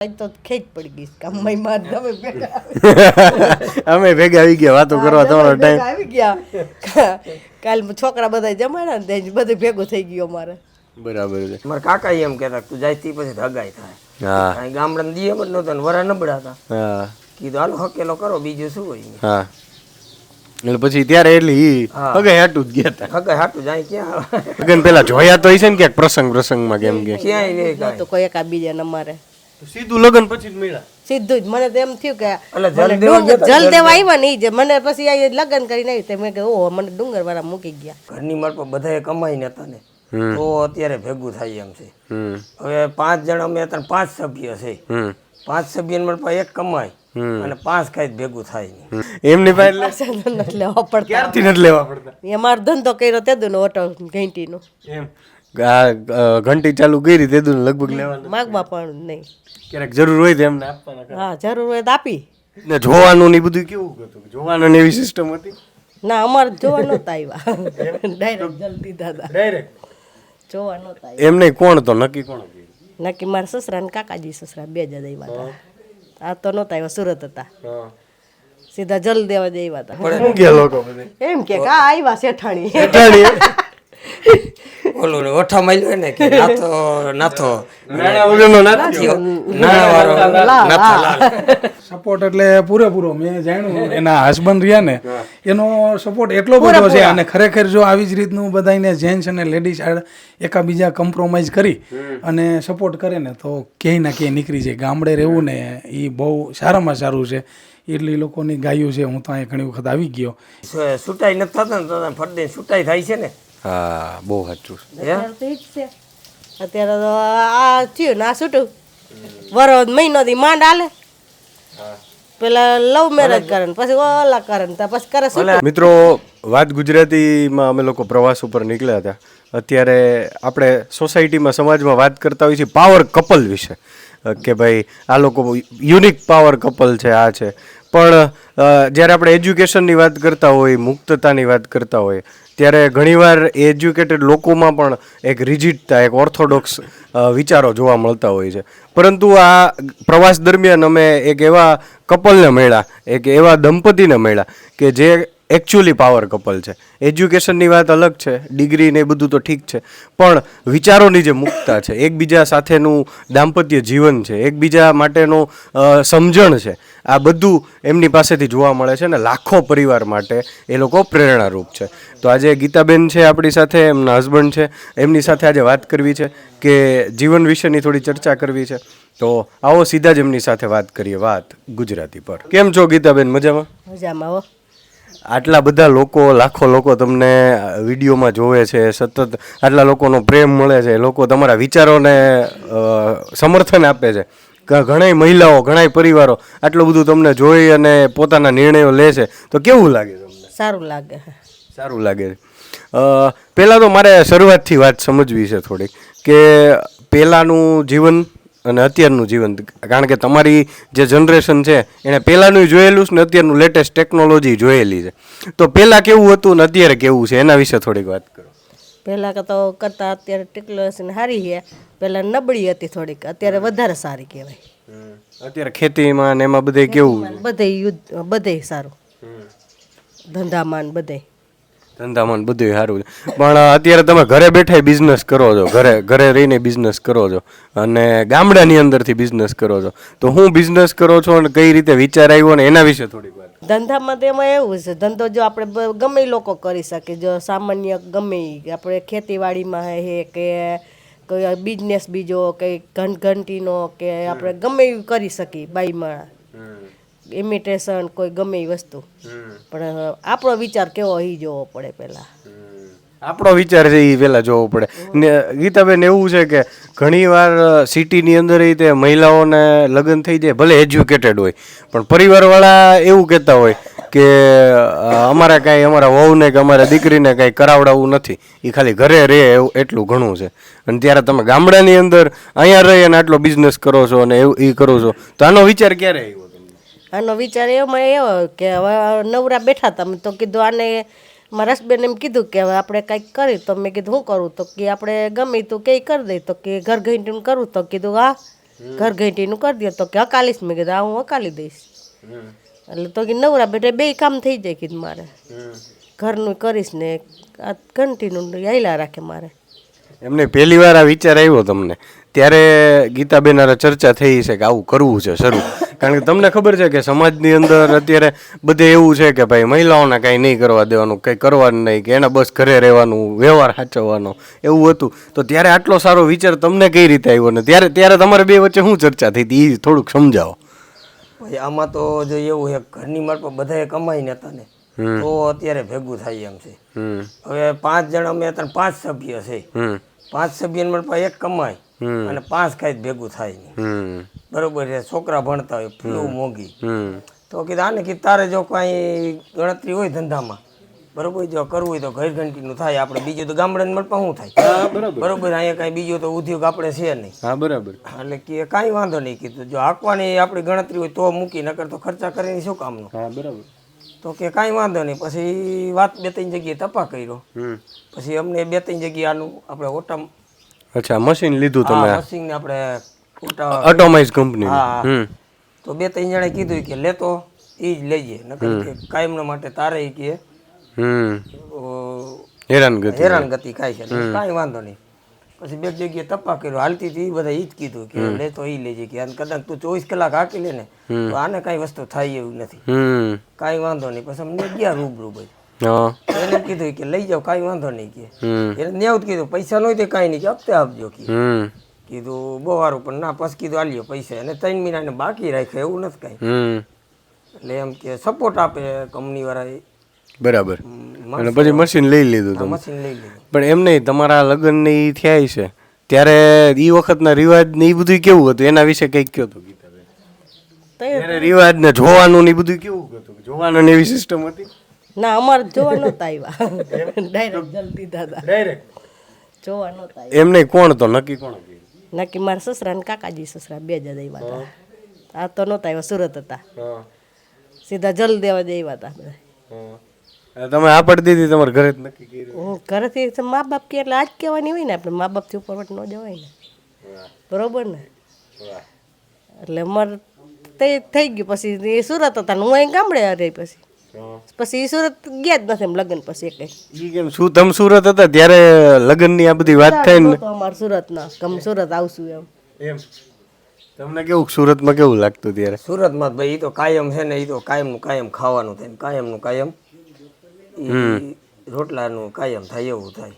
તો ખેંચ પડી ગઈ કામમાં માં તમે ભેગા અમે ભેગા આવી ગયા વાતો કરવા તમારો ટાઈમ આવી ગયા કાલ છોકરા બધા જમાડ્યા ને તે બધું ભેગું થઈ ગયું અમારે બરાબર છે. મારા કાકા એમ કહેતા તું જાય તી પછી હગાઈ થાય. હા અહીં ગામડામાં દીએ જ નહોતા ને વરા નબળા હતા. હા કીધું હાલો હકેલો કરો બીજું શું હોય. હા એટલે પછી ત્યારે એટલે ઈ હગે હાટું જ ગયા હતા. હગાઈ હાટું જાય ક્યાં લગન પેલા જોયા તો હશે ને ક્યાંક પ્રસંગમાં કેમ કે ક્યાંય નહીં કાંઈ. તો કોઈ એકા બીજાને અમારે સીધું લગન પછી જ મળ્યા. સીધું જ મને તો એમ થયું કે એટલે જલ દેવા આવ્યા ને ઈ જ મને પછી આ લગ્ન કરીને આવી મેં કે ઓહો મને ડુંગર વાળા મૂકી ગયા. ઘરની માર પર બધાએ કમાઈને હતા ને તો અત્યારે ભેગું થાય એમ છે. હમ હવે 5 જણ અમે હતા 5 સભ્ય છે. 5 સભ્યને માર પાસે એક કમાય અને 5 ખાઈ ભેગું થાય નહીં. એમની પાસે નથી લેવા પડતા ક્યારથી નથી લેવા પડતા. એ મારો ધંધો કર્યો તે દુનો ઓટો ઘંટીનો એમ આ ઘંટી ચાલુ કરી તે લગભગ લેવાનું માગવા પણ નહીં ક્યારેક જરૂર હોય તો એમને આપવાના. હા જરૂર હોય તો આપી ને જોવાનું ને બધું કેવું હતું જોવાનું એવી સિસ્ટમ હતી ના અમારે જોવા નહોતા આવ્યા ડાયરેક્ટ જલ દીધા હતા ડાયરેક્ટ જોવા નહોતા આવ્યા એમ નહીં કોણ તો નક્કી કોણ હતું? નક્કી મારા સસરા ને કાકાજી સસરા બે જ આવ્યા હતા આ તો નહોતા આવ્યા સુરત હતા સીધા જલ દેવા જ આવ્યા હતા શું કે લોકો બધે એમ કે કા આવ્યા શેઠાણી ઓલું ને ઓઠા માલ્યો ને કે નાથો નાણા વગરનો નાથી નાણાવાળો નાથો લાલ. સપોર્ટ એટલે પૂરેપૂરો મેં જાણ્યું એના હસબન્ડ રહ્યા ને એનો સપોર્ટ એટલો બધો છે અને ખરેખર જો આવી જ રીતનું બધાને જેન્ટ્સ અને લેડીઝ એકાબીજા કમ્પ્રોમાઇઝ કરી અને સપોર્ટ કરે ને તો ક્યાંય ના ક્યાંય નીકળી જાય. ગામડે રહેવું ને એ બહુ સારામાં સારું છે. એટલી લોકોની ગાયું છે. હું તો અહીંયા ઘણી વખત આવી ગયો. છૂટાઈ નથી થતા ને તો ફરદે છૂટાઈ થાય છે ને. હા બહુ સાચું અત્યારે તો આ થયું ના છૂટું વરો મહિનો થી માંડ આલે પેલા લવ મેરેજ કરે ને પછી ઓલા કરે ને પછી કરે શું. મિત્રો વાત ગુજરાતીમાં અમે લોકો પ્રવાસ ઉપર નીકળ્યા હતા. અત્યારે આપણે સોસાયટીમાં સમાજમાં વાત કરતા હોઈએ છીએ પાવર કપલ વિશે કે ભાઈ આ લોકો યુનિક પાવર કપલ છે આ છે. પણ જ્યારે આપણે એજ્યુકેશનની વાત કરતા હોય મુક્તતાની વાત કરતા હોય ત્યારે ઘણીવાર એજ્યુકેટેડ લોકોમાં પણ એક રિજિડતા એક ઓર્થોડોક્સ વિચારો જોવા મળતા હોય છે. પરંતુ આ પ્રવાસ દરમિયાન અમે એક એવા કપલને મળ્યા એક એવા દંપતીને મળ્યા કે જે એકચ્યુઅલી પાવર કપલ છે. એજ્યુકેશનની વાત અલગ છે ડિગ્રી ને એ બધું તો ઠીક છે પણ વિચારોની જે મુક્તતા છે એકબીજા સાથેનું દાંપત્ય જીવન છે એકબીજા માટેનો સમજણ છે આ બધું એમની પાસેથી જોવા મળે છે ને લાખો પરિવાર માટે એ લોકો પ્રેરણારૂપ છે. તો આજે ગીતાબેન છે આપણી સાથે એમના હસબન્ડ છે એમની સાથે આજે વાત કરવી છે કે જીવન વિશેની થોડી ચર્ચા કરવી છે. તો આવો સીધા જ એમની સાથે વાત કરીએ વાત ગુજરાતી પર. કેમ છો ગીતાબેન? મજામાં? મજામાં હો. આટલા બધા લોકો લાખો લોકો તમને વિડીયોમાં જોવે છે સતત આટલા લોકોનો પ્રેમ મળે છે લોકો તમારા વિચારોને સમર્થન આપે છે ઘણાય મહિલાઓ ઘણાય પરિવારો આટલું બધું તમને જોઈ અને પોતાના નિર્ણયો લે છે તો કેવું લાગે તમને? સારું લાગે. સારું લાગે છે. પહેલાં તો મારે શરૂઆતથી વાત સમજવી છે થોડીક કે પહેલાંનું જીવન અને અત્યારનું જીવન કારણ કે તમારી જે જનરેશન છે એને પહેલાંનું જોયેલું છે ને અત્યારનું લેટેસ્ટ ટેકનોલોજી જોયેલી છે. તો પહેલાં કેવું હતું ને અત્યારે કેવું છે એના વિશે થોડીક વાત કરો. પહેલાં તો કરતાં અત્યારે ટેકનોલોજી સારી છે. પહેલાં નબળી હતી થોડીક અત્યારે વધારે સારી કહેવાય. અત્યારે ખેતીમાં ને એમાં બધે કેવું? બધે સારું ધંધામાં બધે ધંધામાં બધું સારું છે પણ અત્યારે તમે ઘરે બેઠા બિઝનેસ કરો છો ઘરે રહીને બિઝનેસ કરો છો અને ગામડાની અંદરથી બિઝનેસ કરો છો તો હું બિઝનેસ કરો છો અને કઈ રીતે વિચાર આવ્યો ને એના વિશે થોડીક વાત. ધંધામાં તો એમાં એવું છે ધંધો જો આપણે ગમે લોકો કરી શકે જો સામાન્ય ગમે આપણે ખેતીવાડીમાં હે કે કોઈ બિઝનેસ બીજો કંઈ ઘંટીનો કે આપણે ગમે એવું કરી શકીએ બાઈમાં ઇમિટેશન કોઈ ગમે એ વસ્તુ પણ આપણો વિચાર કેવો એ જોવો પડે પહેલા. આપણો વિચાર છે એ પહેલાં જોવો પડે ને ગીતાબેન એવું છે કે ઘણીવાર સિટીની અંદર તે મહિલાઓને લગ્ન થઈ જાય ભલે એજ્યુકેટેડ હોય પણ પરિવારવાળા એવું કહેતા હોય કે અમારા કાંઈ અમારા વહુને કે અમારા દીકરીને કાંઈ કરાવડાવવું નથી એ ખાલી ઘરે રહે એવું એટલું ઘણું છે. અને ત્યારે તમે ગામડાની અંદર અહીંયા રહી અને આટલો બિઝનેસ કરો છો અને એવું એ કરો છો તો આનો વિચાર ક્યારે આવ્યો? આનો વિચાર એમાં એવો કે હવે નવરા બેઠા હતા તો કીધું આને મારા હસબન્ડ એમ કીધું કે હવે આપણે કંઈક કરી તો મેં કીધું શું કરું તો કે આપણે ગમે તું કંઈ કરી દઈ તો કે ઘર ઘંટીનું કરું તો કીધું હા ઘર ઘંટીનું કરી દો તો કે હકાલીશ. મેં કીધું હું હકાલી દઈશ. એટલે તો કે નવરા બેટા બે કામ થઈ જાય કીધું મારે, ઘરનું કરીશ ને આ ઘંટીનું હાલ્યા રાખે મારે. એમને પહેલી વાર આ વિચાર આવ્યો તમને ત્યારે ગીતાબેન હારે ચર્ચા થઈ છે કે આવું કરવું છે શરૂ? કારણ કે તમને ખબર છે કે સમાજની અંદર અત્યારે બધે એવું છે કે ભાઈ મહિલાઓને કાંઈ નહીં કરવા દેવાનું, કંઈ કરવાનું નહીં, કે એના બસ ઘરે રહેવાનું, વ્યવહાર સાચવવાનો, એવું હતું. તો ત્યારે આટલો સારો વિચાર તમને કઈ રીતે આવ્યો ને ત્યારે તમારે બે વચ્ચે શું ચર્ચા થઈ હતી એ થોડુંક સમજાવો. ભાઈ આમાં તો જો એવું છે ઘરની મારફત બધાએ કમાઈ નતા ને તો અત્યારે ભેગું થાય એમ છે. હવે 5 જણા અમે અત્યારે 5 સભ્ય છે, 5 સભ્યને મારફત એક કમાય અને 5 ખાઈ ભેગું થાય નહીં. બરોબર છે, છોકરા ભણતા હોય, ફ્લૂ મોંઘી. તો કીધું આને કીધું તારે જો કાંઈ ગણતરી હોય ધંધામાં, બરોબર, જો કરવું હોય તો ઘર ઘંટીનું થાય. આપણે બીજું તો ગામડાને મળતા શું થાય, બરોબર, અહીંયા કાંઈ બીજું તો ઉદ્યોગ આપણે છે નહીં. હા બરાબર. એટલે કે કાંઈ વાંધો નહીં, કીધું જો હાંકવાની આપણી ગણતરી હોય તો મૂકી, નકર તો ખર્ચા કરીને શું કામનો. હા બરાબર. તો કે કાંઈ વાંધો નહીં. પછી વાત 2-3 જગ્યાએ તપા કર્યો. પછી અમને 2-3 જગ્યાએ આનું આપણે ઓટા, અચ્છા, મશીન લીધું તમે? મશીન આપણે ઓટા ઓટોમાઇઝ કંપની. હા. તો 2-3 જણાએ કીધું કે લેતો એ જ લઈ જાય, નકર કે કાયમના માટે તારે કે હેરાનગતિ ખાય છે. કાંઈ વાંધો નહીં. પછી 2 જગ્યાએ તપા કર્યો, હાલતી હતી એ બધા એ જ કીધું કે લેતો એ લેજે, કે કદાચ તું 24 કલાક હાકી લે ને તો આને કાંઈ વસ્તુ થાય એવું નથી. કાંઈ વાંધો નહીં. પછી અમને ગયા રૂબરૂ ભાઈ, એને કીધું કે લઈ જાઓ, કાંઈ વાંધો નહીં. કે એને નેવું કીધું પૈસા નો કાંઈ નહીં, કે હપ્તે આપજો. કીધું બહુ સારું, પણ ના, પછી કીધું આલ્યો પૈસા, અને 3 મહિનાને બાકી રાખ્યા, એવું નથી કાંઈ. એટલે એમ કે સપોર્ટ આપે કંપની વાળા. બરાબર. અને પછી મશીન લઈ લીધું તમે? મશીન લઈ લીધું. પણ એમ નહીં, તમારા લગ્ન ને ઈ થયા છે ત્યારે એ વખતના રિવાજ ને એ બધું કેવું હતું એના વિશે કંઈક કહો તો ગીતાબેન. ત્યારે રિવાજ ને જોવાનું ને એ બધું કેવું હતું? જોવાનું ને એવી સિસ્ટમ હતી? ના, અમારે જોવા નહોતા આવ્યા, ડાયરેક્ટ જલ્દી દાદા ડાયરેક્ટ જોવા નહોતા આવ્યા. એમ નહીં, કોણ તો નક્કી કોણ? નક્કી મારા સસરા ને કાકાજી સસરા 2 જ આવ્યા હતા. આ તો નહોતા આવ્યા, સુરત હતા, સીધા જલ દેવા જ આવ્યા હતા બધા. તમે આ પડતી દીધી તમારા ઘરે જ નક્કી કર્યું? હું ઘરેથી મા બાપ કે એટલે આજ કહેવાની હોય ને, આપણે મા બાપથી ઉપરવટ ન જવાય ને, બરોબર ને. એટલે મારે તે થઈ ગયું. પછી એ સુરત હતા ને હું અહીં ગામડે રહી. પછી એ સુરત ગયા જ નથી એમ લગ્ન પછી એક. ઈ કેમ? શું તમે સુરત હતા ત્યારે લગ્ન ની આ બધી વાત થઈ ને? અમારે સુરતના ગમ સુરત આવશું એમ. તમને કેવું સુરતમાં કેવું લાગતું ત્યારે? સુરતમાં ભાઈ એ તો કાયમ છે ને, એ તો કાયમનું કાયમ ખાવાનું થાય, કાયમનું કાયમ રોટલાનું કાયમ થાય એવું થાય.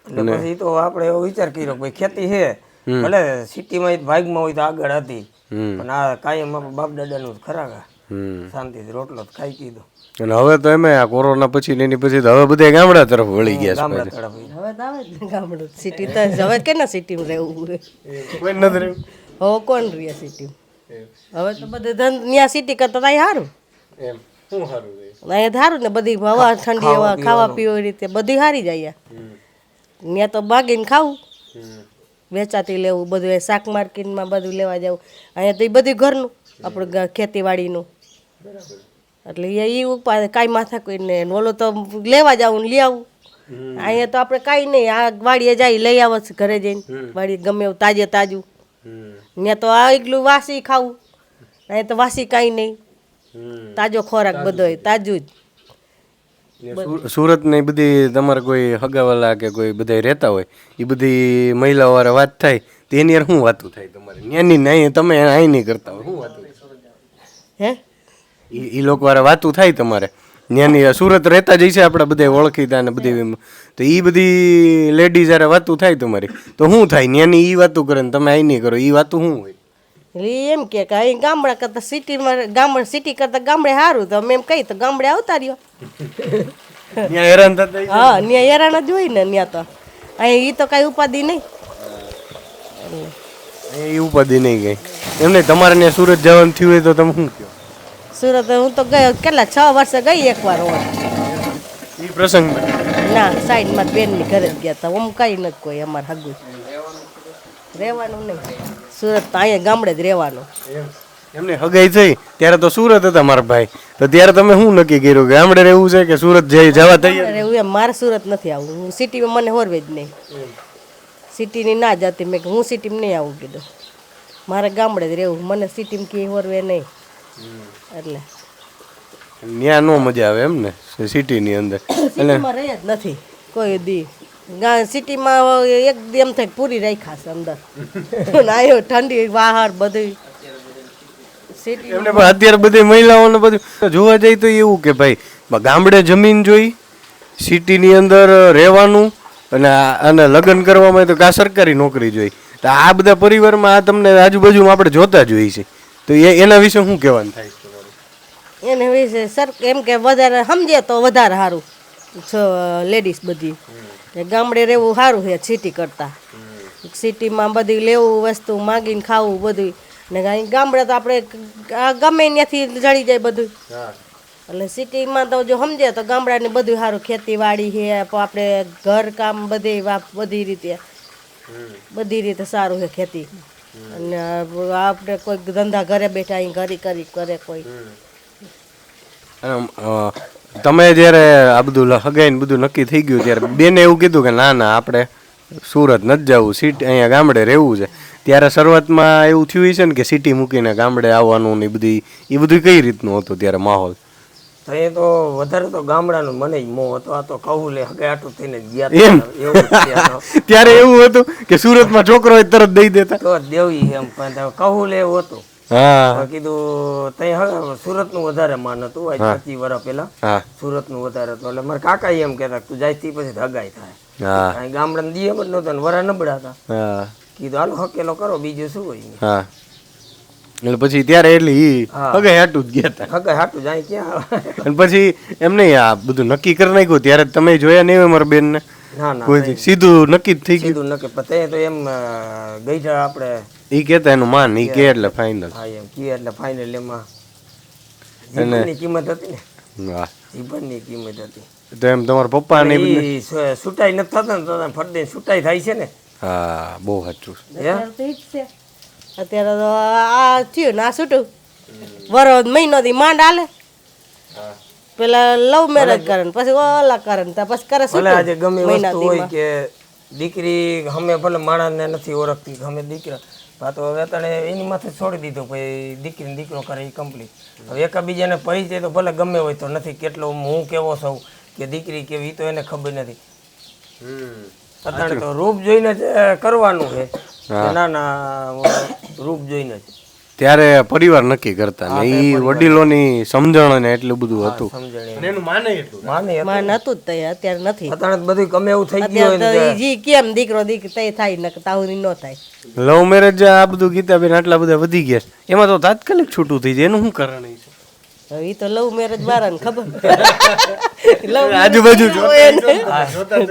એટલે પછી તો આપણે એવો વિચાર કર્યો ભાઈ ખેતી છે, ભલે સિટીમાં ભાગમાં હોય તો આગળ હતી, પણ આ કાયમ આપણે બાપ દાદાનું ખરા શાંતિથી રોટલો ખાઈ કીધો. અને હવે તો એમ આ કોરોના પછી એની પછી હવે બધા ગામડા તરફ વળી ગયા ગામડા તરફ. હવે તો આવે જ ને ગામડું, સિટી તો હવે કેના સિટીમાં રહેવું? કોઈ નથી રહ્યું. હવે કોણ રહે સિટીમાં? હવે તો બધે ત્યાં સિટી કરતા ત્યાં સારું. એમ શું સારું છે? અહીંયા સારું ને, બધી હવા ઠંડી હવા, ખાવા પીવા રીતે બધી સારી જાય. ત્યાં તો ભાગીને ખાવું, વેચાતી લેવું બધું, શાક માર્કેટમાં બધું લેવા જવું. અહીંયા તો એ બધું ઘરનું આપણે ખેતીવાડીનું. એટલે એ ઉપાય કાંઈ માથા કોઈને, ઓલો તો લેવા જવું ને લઈ આવું. અહીંયા તો આપણે કાંઈ નહીં, આ વાડીએ જાય લઈ આવે છે ઘરે જઈને, વાડી ગમે એવું તાજે તાજું. ત્યાં તો આ એકલું વાસી ખાવું, અહીંયા તો વાસી કાંઈ નહીં, તાજો ખોરાક બધો તાજું જ. સુરત ને બધી તમારે કોઈ હગાવાલા કે કોઈ બધા રહેતા હોય એ બધી મહિલાઓ વાળા વાત થાય તો એની યાર શું વાતું થાય તમારે? ત્યાંની નહીં, તમે અહીં નહીં કરતા હોય, શું વાતું હે? એ લોકો વાળા વાતું થાય તમારે? ત્યાંની સુરત રહેતા જઈ આપણા બધા ઓળખીતા ને બધી, તો એ બધી લેડીઝ યારે વાતું થાય તમારી તો શું થાય? ત્યાંની એ વાતું કરે ને તમે અહીં નહીં કરો, એ વાતું શું હોય? એટલે એમ કે અહીં ગામડા કરતા સિટીમાં, સિટી કરતા ગામડે સારું, તો અમે એમ કહી તો ગામડે આવતા રહ્યો. ત્યાં હેરાન થતા? હા, ત્યાં હેરાન જ હોય ને. ત્યાં તો અહીં એ તો કાંઈ ઉપાધિ નહીં, એ ઉપાધિ નહીં ગઈ એમને. તમારે ત્યાં સુરત જવાનું થયું હોય તો તમે શું કહો? સુરત હું તો ગયો કેટલા 6 વર્ષે ગઈ એકવાર. એ પ્રસંગ ના, સાઈડમાં બેનની ઘરે જ ગયા હતા. આમ કાંઈ નથી કોઈ અમારે હગું રહેવાનું નહીં. સુરત તો અહીંયા ગામડે જ રહેવાનું. એમને હગાઈ થઈ ત્યારે તો સુરત હતા મારા ભાઈ, તો ત્યારે તમે શું નક્કી કર્યું કે ગામડે રહેવું છે કે સુરત જવા તૈયાર? રહેવું એમ મારે સુરત નથી આવવું, હું સિટીમાં મને હોરવે જ નહીં. સિટીની ના જતી મેં કીધું હું સિટીમાં નહીં આવું કીધું મારે ગામડે જ રહેવું મને સિટીમાં ક્યાંય હોરવે નહીં એટલે ત્યાં નો મજા આવે એમ ને સિટીની અંદર સિટીમાં રહી જ નથી કોઈ દી સિટીમાં એકદમ થાય પૂરી રાખ્યા છે અંદર આવ્યો ઠંડી બહાર બધું સિટી એમને પણ અત્યારે બધી મહિલાઓને બધું જોવા જાય તો એવું કે ભાઈ ગામડે જમીન જોઈ સિટીની અંદર રહેવાનું અને લગ્ન કરવામાં તો કા સરકારી નોકરી જોઈ તો આ બધા પરિવારમાં આ તમને આજુબાજુમાં આપણે જોતા જોઈએ છે તો એના વિશે શું કહેવાનું થાય એને વિશે સર એમ કે વધારે સમજે તો વધારે સારું લેડીઝ બધી ગામડે રહેવું સારું છે સિટી કરતાં સિટીમાં બધી લેવું વસ્તુ માગીને ખાવું બધું ને ગામડે તો આપણે ગમે ત્યાંથી જડી જાય બધું એટલે સિટીમાં તો જો સમજે તો ગામડાને બધું સારું ખેતીવાડી છે આપણે ઘર કામ બધી રીતે સારું છે ખેતી અને આપણે કોઈ ધંધા ઘરે બેઠા અહીં કરે કોઈ તમે જ્યારે આ બધું હગાઈને બધું નક્કી થઈ ગયું ત્યારે બેને એવું કીધું કે ના ના આપણે સુરત નથી જવું સિટી અહીંયા ગામડે રહેવું છે ત્યારે શરૂઆતમાં એવું થયું છે ને કે સિટી મૂકીને ગામડે આવવાનું ને એ બધું કઈ રીતનું હતું ત્યારે માહોલ તો એ તો વધારે તો ગામડાનું મને જ મોહ હતો આ તો કહું લે હગે આટું થઈને ગયા એમ ત્યારે એવું હતું કે સુરતમાં છોકરો હોય તરત દઈ દેતા તો દેવી એમ પણ કહું લે એવું હતું હા કીધું તઈ હવે સુરત નું વધારે માન હતું આજ 25 વર્ષ પહેલા સુરત નું વધારે હતું એટલે મારા કાકા એમ કહેતા તું જાય થી પછી હગાઈ થાય ગામડા ને દીએમ જ નહોતા વરા નબળા હતા કીધું હાલો હકેલો કરો બીજું શું હોય એટલે પછી ત્યારે એટલે હગાઈ હાટું જ ગયા હતા હગાઈ હાટું જાય ક્યાં અને પછી એમ નહીં આ બધું નક્કી કરી નાખ્યું ત્યારે તમે જોયા નહીં મારા બેન ને ના ના કોઈ સીધું નક્કી જ થઈ ગયું સીધું નક્કી પણ તો એમ ગઈ આપણે ઈ કેતા એનું માન ઈ કે એટલે ફાઇનલ હા એમ કે એટલે ફાઇનલ એમાં જીવનની કિંમત હતી ને વાહ જીવનની કિંમત હતી તો એમ તમારા પપ્પા ને છૂટાઈ નથી થતા ને તો ફરદે છૂટાઈ થાય છે ને હા બહુ સાચું અત્યારે તો આ થયું ને આ છૂટું વરો મહિનો થી માંડ હાલે પેલા લવ મેરેજ કરે પછી ઓલા કરે ને પછી કરે ભલે આજે ગમે વસ્તુ હોય કે દીકરી અમે ભલે માણસને નથી ઓળખતી અમે દીકરા તો હવે તને એની માથે છોડી દીધું પછી દીકરીને દીકરો કરે એ કમ્પ્લીટ હવે એકાબીજાને પરિચય તો ભલે ગમે હોય તો નથી કેટલો હું કેવો છું કે દીકરી કેવી એ તો એને ખબર નથી અત્યારે તો રૂપ જોઈને જ કરવાનું છે ના ના રૂપ જોઈને જ ત્યારે પરિવાર નક્કી કરતા ને એ વડીલોની સમજણ ને એટલું બધું હતું માન હતું જ તઈ અત્યારે નથી અત્યારે બધું ગમે એવું થઈ ગયું અત્યારે જી કેમ દીકરો દીકરી થાય ને તાહુરી ન થાય લવ મેરેજ આ બધું ગીતાબેન આટલા બધા વધી ગયા છે એમાં તો તાત્કાલિક છૂટું થઈ જાય એનું શું કારણ છે એ તો લવ મેરેજ વાળાને ખબર આજુબાજુ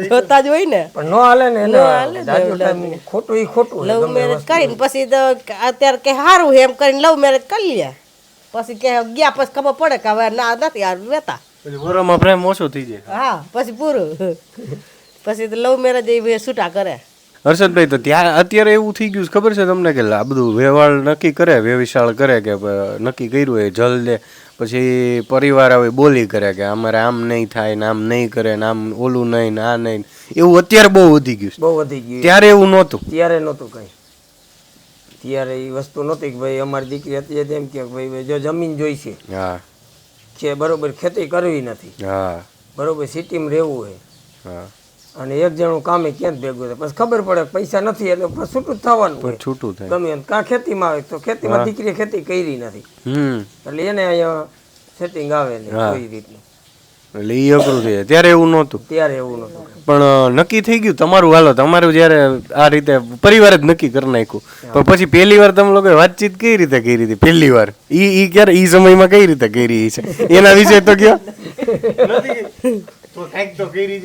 જોતા જ હોય ને પણ નો હાલે ને ખોટું ઈ ખોટું લવ મેરેજ કરીને પછી તો અત્યારે કે સારું એમ કરીને લવ મેરેજ કરી લે પછી કે ગયા પછી ખબર પડે કે હવે ના નથી આ વેતા વરોમાં પ્રેમ ઓછો થઈ જાય હા પછી પૂરું પછી તો લવ મેરેજ એ છૂટા કરે હર્ષદભાઈ તો ત્યાં અત્યારે એવું થઈ ગયું ખબર છે તમને કે આ બધું વ્યવહાર નક્કી કરે વ્યવિશાળ કરે કે નક્કી કર્યું હોય જલ દે પછી પરિવાર આવે બોલી કરે કે અમારે આમ નહીં થાય ને આમ નહીં કરે ને આમ ઓલું નહીં ને આ નહીં એવું અત્યારે બહુ વધી ગયું બહુ વધી ગયું ત્યારે એવું નહોતું ત્યારે નહોતું કઈ ત્યારે એ વસ્તુ નહોતી કે ભાઈ અમારી દીકરી હતી એમ કે ભાઈ જો જમીન જોઈશે હા કે બરોબર ખેતી કરવી નથી હા બરોબર સિટીમાં રહેવું હોય હા અને એક જણું કામે ક્યાં ભેગું થાય પછી ખબર પડે પૈસા નથી એટલે છૂટું જ થવાનું હોય છૂટું થાય ગમે એમ કાં ખેતીમાં આવે તો ખેતીમાં દીકરીએ ખેતી કરી નથી એટલે એને અહીંયા સેટિંગ આવે ને કોઈ રીતનું એટલે એ અઘરું થઈ જાય ત્યારે એવું નહોતું ત્યારે એવું નહોતું પણ નક્કી થઈ ગયું તમારું હાલો તમારું જ્યારે આ રીતે પરિવાર જ નક્કી કરી નાખ્યું પણ પછી પહેલી વાર તમે લોકો વાતચીત કઈ રીતે કરી હતી પહેલી વાર ઈ ક્યારે ઈ સમયમાં કઈ રીતે કરી છે એના વિશે તો કયો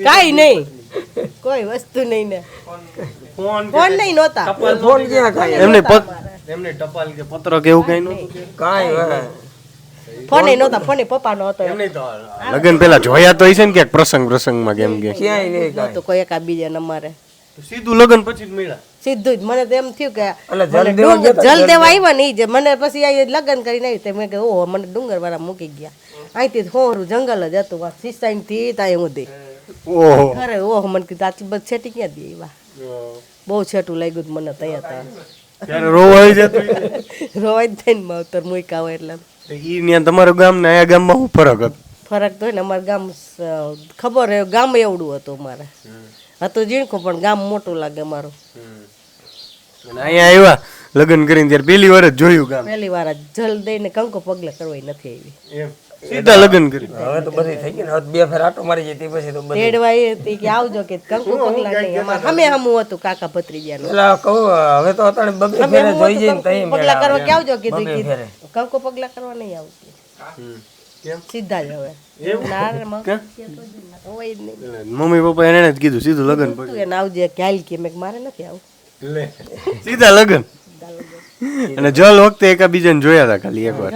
કાઈ નહીં કોઈ વસ્તુ નહીં ને ફોન નહીં નહોતા ફોન ક્યાં કાંઈ એમને ટપાલ કે પત્ર કે એવું કઈ નહોતું કાંઈ ફોન નહોતા ફોન પપ્પાનો હતો લગન પેલા જોયા તો હશે ને ક્યાંક પ્રસંગમાં કેમ કે ક્યાંય નહીં કાંઈ નહોતું કોઈ એકા બીજા અમારે સીધું લગન પછી જ મળ્યા સીધું જ મને તો એમ થયું કે એટલે જલ દેવા આવ્યા ને ઈ જ મને પછી આ લગ્ન કરીને આવી મેં કે ઓહો મને ડુંગર વાળા મૂકી ગયા અહીંથી હોરું જંગલ જ હતું સિસાઈન થી ત્યાં સુધી ઓહો અરે ઓહો મને કીધું આટલી બધી છેટી ક્યાં દે એવા બહુ છેટું લાગ્યું હતું મને ત્યાં ત્યારે રોવા આવી જતું રોવાય જ થઈને માવતર મૂક્યા હોય એટલે ઈ ત્યાં તમારું ગામ ને આ ગામમાં શું ફરક હતો? ફરક તો હોય ને અમારું ગામ ખબર હે ગામ એવડું હતું અમારે હતું ઝીણકું પણ ગામ મોટું લાગે અમારું અને અહીંયા આવ્યા લગ્ન કરીને ત્યારે પહેલી વાર જ જોયું ગામ. પહેલી વાર જ જલ દઈને કંકુ પગલે કરવાય નથી આવી સીધા લગ્ન કરી. હવે તો બધી થઈ ગઈ ને હવે 2 ફેર આટો મારી જાય તે પછી તો બધી તેડવા એ હતી કે આવજો કે કંકુ પગલા નહીં અમારે સામે સામું હતું કાકા ભત્રીજાનું પેલા કહું હવે તો અત્યારે બબે સામે ફેરે સામું જોઈ હતું, જઈને તઈ કંકુ પગલા કરવા કે આવજો કીધું બબે ફેરે. કંકુ પગલા કરવા નહીં આવતી સીધા જ હવે ના રે માં હોય જ નહીં મમ્મી પપ્પા એને જ કીધું સીધું લગ્ન પછી. તું એને આવજે કે હાલ કે મેં કીધું, મારે નથી આવું સીધા લગ્ન. અને જલ વખતે એકાબીજાને જોયા હતા ખાલી એકવાર.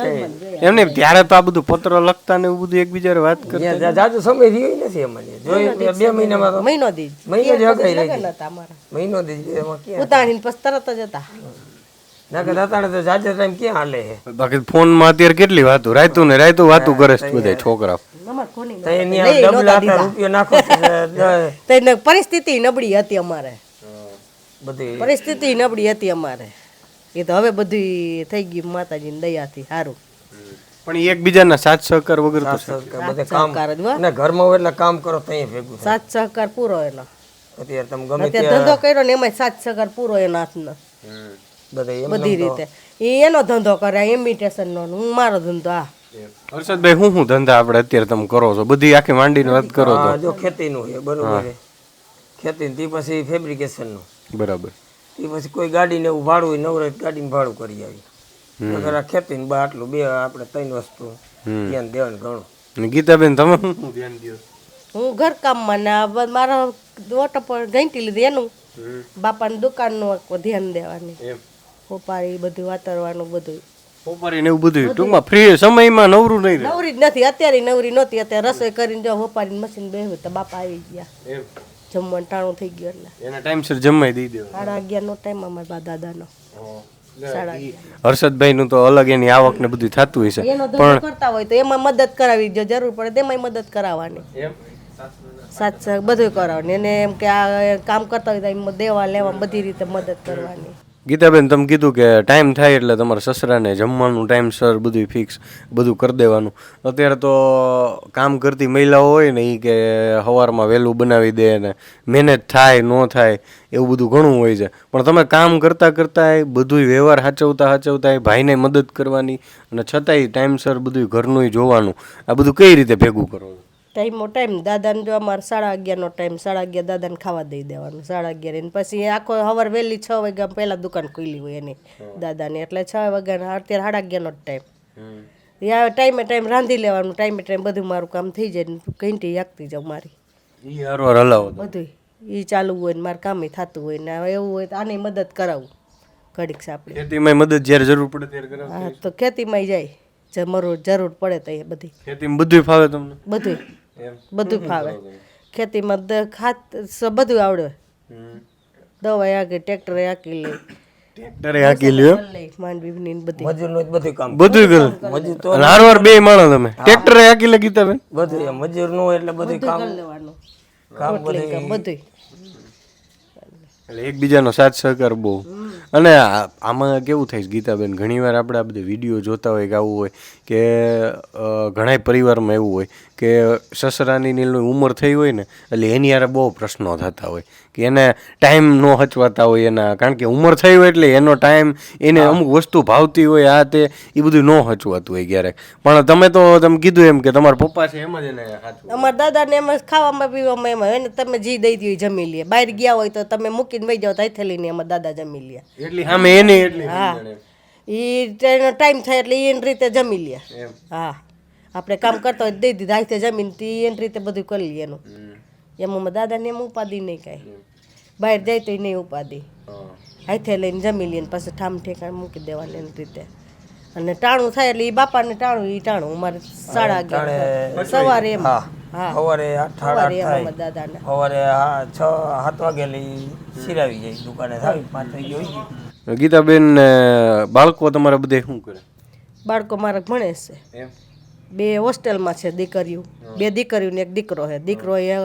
એમને ત્યારે તો આ બધું પત્ર લખતા ને એવું બધું એકબીજાને વાત કરતા. ત્યાં જાજુ સમય રહ્યો નથી અમારે જોઈ 2 મહિનામાં તો મહિનો દી મહિનો જ અગાઈ રહી લગન હતા અમારા મહિનો દી એમાં ક્યાં ઉતાણીને પછી તરત જ હતા ના કે દાતાને તો જાજે ટાઈમ ક્યાં હાલે છે બાકી ફોનમાં અત્યારે કેટલી વાતું રાયતું ને રાયતું વાતું કરે છે બધા છોકરા. અમારે કોની તઈ ત્યાં ડબલા આટલા રૂપિયા નાખો તેને પરિસ્થિતિ નબળી હતી અમારે બધી પરિસ્થિતિ નબળી હતી અમારે એ તો હવે બધું થઈ ગયું માતાજીની દયાથી સારું પણ ઈ એકબીજાના સાથ સહકાર વગર તો બધે કામ સહકાર જ હો. અને ઘરમાં હોય એટલે કામ કરો તઈ ભેગું થાય. સાથ સહકાર પૂરો એનો અત્યારે તમે ગમે અત્યારે ધંધો કર્યો ને એમાં સાથ સહકાર પૂરો એનો હાથનો બધે એમ બધી રીતે એ એનો ધંધો કરે ઇમિટેશન નો હું મારો ધંધો આ હર્ષદભાઈ શું ધંધા આપણે અત્યારે તમે કરો છો બધી આખી માંડીને વાત કરો તો? જો ખેતીનું છે બરોબર છે ખેતી તે પછી ફેબ્રિકેશનનું બરાબર. તે પછી કોઈ ગાડીને એવું ભાડું હોય નવરાત ગાડીને ભાડું કરી આવી અગર આ ખેતીને બા આટલું બે આપણે 3 વસ્તુ ધ્યાન દેવાનું ઘણું. અને ગીતાબેન તમે શું ધ્યાન દો? હું ઘરકામમાં ને આ મારા ઓટો પર ઘંટી લીધી એનું બાપાની દુકાનનું ધ્યાન દેવાની હોપારી બધું વાતરવાનું બધું હોપારી ને એવું બધું ટૂંકમાં ફ્રી સમયમાં નવરું નહીં રહે. નવરી જ નથી અત્યારે નવરી નહોતી અત્યારે રસોઈ કરીને જો હોપારીને મશીન બેહું તો બાપા આવી ગયા જમવાનું ટાણું થઈ ગયું એટલે એના ટાઈમસર જમાઈ દઈ દેવા. 11:30 નો ટાઈમ અમારા દાદાનો 11:30 હર્ષદભાઈ નું તો અલગ એની આવક ને બધું થતું હોય છે એનો ધંધો કરતા હોય તો એમાં મદદ કરાવી જો જરૂર પડે તેમાંય મદદ કરાવવાની સાથ બધું કરાવવાની એને એમ કે આ કામ કરતા હોય તો એમાં દેવા લેવા બધી રીતે મદદ કરવાની ગીતાબેન તમે કીધું કે ટાઈમ થાય એટલે તમારા સસરાને જમવાનું ટાઈમસર બધું ફિક્સ બધું કરી દેવાનું. અત્યારે તો કામ કરતી મહિલાઓ હોય ને એ કે સવારમાં વહેલું બનાવી દે ને મહેનત થાય ન થાય એવું બધું ઘણું હોય છે પણ તમે કામ કરતાં કરતાં બધું વ્યવહાર સાચવતા ભાઈને મદદ કરવાની અને છતાંય ટાઈમસર બધું ઘરનું જોવાનું આ બધું કઈ રીતે ભેગું કરવાનું? ટાઈમ દાદાને જો અમારે 11:30 નો ટાઈમ 11:30 દાદાને ખાવા દઈ દેવાનું 11:30 એને પછી આખો સવાર વહેલી 6 વાગ્યા પહેલાં દુકાન ખુલ્લી હોય એની દાદાની એટલે 6 વાગ્યાના અત્યારે 11:30 નો ટાઈમ યા ટાઈમ રાંધી લેવાનું ટાઈમ બધું મારું કામ થઈ જાય ઘંટી જાગતી જાઉં મારી ઈ હરવાર હલાવો બધું એ ચાલુ હોય ને મારું કામ થતું હોય ને હવે એવું હોય તો આની મદદ કરાવું ઘડીક સાપડે ખેતીમાં મદદ જ્યારે જરૂર પડે ત્યારે કરાવો? હા તો ખેતીમાં જાય જરૂર પડે તો એ બધી ખેતીમાં બધું ફાવે તમને? બધું ફાવે ખેતીમાં બધું આવડે દવા આગળ ટ્રેક્ટરે હાકી લે ટ્રેક્ટરે હાકી લ્યો માંડવી બધી મજૂરનું જ બધું કામ બધું કરે મજૂર તો અને હારવાર બે માણસ તમે ટ્રેક્ટરે હાકી લે ગીતાબેન? બધું એમ મજૂરનું એટલે બધું કામ લેવાનું કામ રોટલી કામ બધું એટલે એકબીજાનો સાથ સહકાર બહુ. અને આમાં કેવું થાય છે ગીતાબેન ઘણીવાર આપણે આ બધી વિડીયો જોતા હોય કે આવું હોય કે ઘણા પરિવારમાં એવું હોય કે સસરાની નીલની ઉંમર થઈ હોય ને એટલે એની યારે બહુ પ્રશ્નો થતા હોય કે એને ટાઈમ ન હચવાતા હોય એના કારણ કે ઉંમર થઈ હોય એટલે એનો ટાઈમ એને અમુક વસ્તુ ભાવતી હોય આ તે એ બધું ન હચવાતું હોય ક્યારેક. પણ તમે કીધું એમ કે તમારા પપ્પા છે એમ જ એને સાચું અમારા દાદાને એમ જ ખાવામાં પીવામાં એમાં એને તમે જી દઈ દો જમી લે બહાર ગયા હોય તો તમે મૂકીને વહી જાઓ તો થેલીને અમારા દાદા જમી લે એટલી સામે એની એટલી હા એ ટાઈમ થાય એટલે એની રીતે જમી લે હા આપણે કામ કરતા હોય દઈ દીધા હાથે જમીન એની રીતે બધું કરી લઈએ એનું એમાં દાદાને એમ ઉપાધિ નહીં કાંઈ બહાર જાય તો નહીં ઉપાધિ હાથે લઈને જમી લઈએ પછી ઠામ ઠેકાણ મૂકી દેવાની એની રીતે અને ટાણું થાય એટલે એ બાપાને ટાણું અમારે 11:30 સવારે એમ હા સવારે 8 સાડા 8 થાય દાદાને સવારે 6-7 વાગે સિરાવી જાય દુકાને થાય 5 વાગે હોય ગઈ. ગીતાબેન બાળકો તમારા બધે શું કરે? બાળકો મારા ભણે છે બે હોસ્ટેલમાં છે દીકરીઓ, 2 દીકરીઓ ને 1 દીકરો છે. દીકરો એ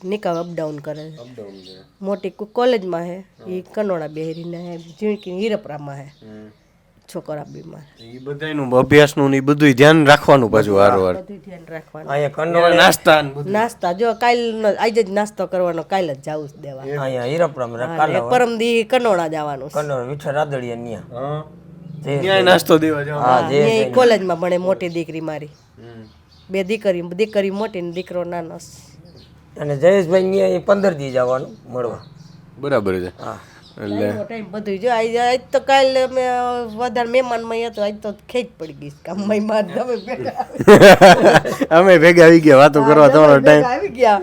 નિકાહ અપડાઉન કરે છે. મોટી કોલેજમાં છે, એ કનોડા બેહરીને ઝીણકી હીરપરામાં છે. છોકરા બીમાર, એ બધાયનું અભ્યાસનું ને ઈ બધુંય ધ્યાન રાખવાનું પાછું વારવાર. બધું ધ્યાન રાખવાનું. અહીંયા કંડોળે નાસ્તા ને બધું. નાસ્તા જો કાલ આજે જ નાસ્તો કરવાનો, કાલ જ જવું જ દેવા. અહીંયા હીરપરામાં કાલે પરમ દી કનોડા જવાનું. કંડોળ વિઠ્ઠલ રાદડિયા ન્યા હા. ન્યાય નાસ્તો દેવા જાવ. એ કોલેજમાં ભણે મોટી દીકરી મારી. 2 દીકરી મોટી ને દીકરો નાનો. અને જયેશભાઈ ન્યા 15 દી જવાનું મળવા. બરાબર છે. એટલે ટાઈમ બધું જો આજ તો કાલ અમે વધારે મહેમાનમાં હતો, આજ તો ખેંચ પડી ગઈ કામમાં માર તમે ભેગા અમે ભેગા આવી ગયા વાતો કરવા, તમારો ટાઈમ આવી ગયા.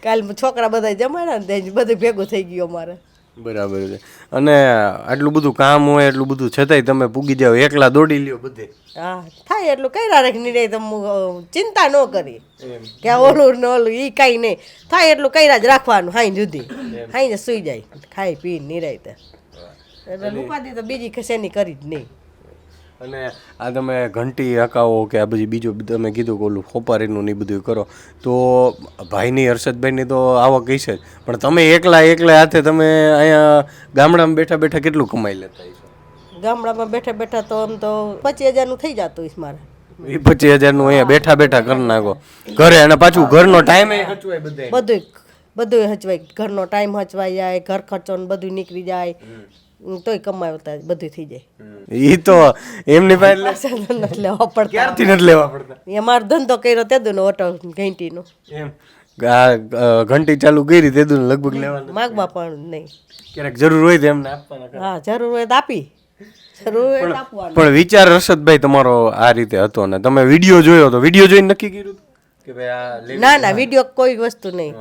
કાલ છોકરા બધા જમાડ્યા ને તે બધું ભેગું થઈ ગયું અમારે. બરાબર છે. અને આટલું બધું કામ હોય, એટલું બધું છતાંય તમે પૂગી જાવ, એકલા દોડી લ્યો બધે. હા થાય એટલું કર્યા રાખી નહીં, તમે ચિંતા ન કરી કે ઓલું ને ઓલું એ કાંઈ નહીં થાય એટલું કર્યા જ રાખવાનું. હાઈ જુદી હાઈ ને સુઈ જાય, ખાઈ પી નિરાયતે. એટલે ઉપાધિ તો બીજી કશેની કરી જ નહીં. અને આ તમે ઘંટી હકાવો કે આ બધી બીજું તમે કીધું કે ઓલું ખોપારીનું ને એ બધું કરો, તો ભાઈની હર્ષદભાઈની તો આવક હશે જ, પણ તમે એકલા હાથે તમે અહીંયા ગામડામાં બેઠા બેઠા કેટલું કમાઈ લેતા હશો? ગામડામાં બેઠા બેઠા તો આમ તો 25,000 થઈ જતું હશે મારે. 25,000 અહીંયા બેઠા બેઠા કરી નાખો ઘરે, અને પાછું ઘરનો ટાઈમ હચવાય બધે. બધું હચવાય, ઘરનો ટાઈમ હચવાઈ જાય, ઘર ખર્ચો ને બધું નીકળી જાય, તોય કમાવતા બધું થઈ જાય. એ તો એમની પાસે નથી લેવા પડતા. ક્યારથી નથી લેવા પડતા. એ મારો ધંધો કર્યો તે દુનો ઓટો ઘંટીનો. એમ આ ઘંટી ચાલુ કરી તે દુને લગભગ લેવાનું માગવા પણ નહીં. ક્યારેક જરૂર હોય તો એમને આપવાના. હા જરૂર હોય તો આપી, જરૂર હોય તો આપવાનું. પણ વિચાર હર્ષદભાઈ તમારો આ રીતે હતો ને તમે વિડીયો જોયો તો વિડીયો જોઈને નક્કી કર્યું કે ભાઈ આ ના વિડીયો કોઈ વસ્તુ નહીં.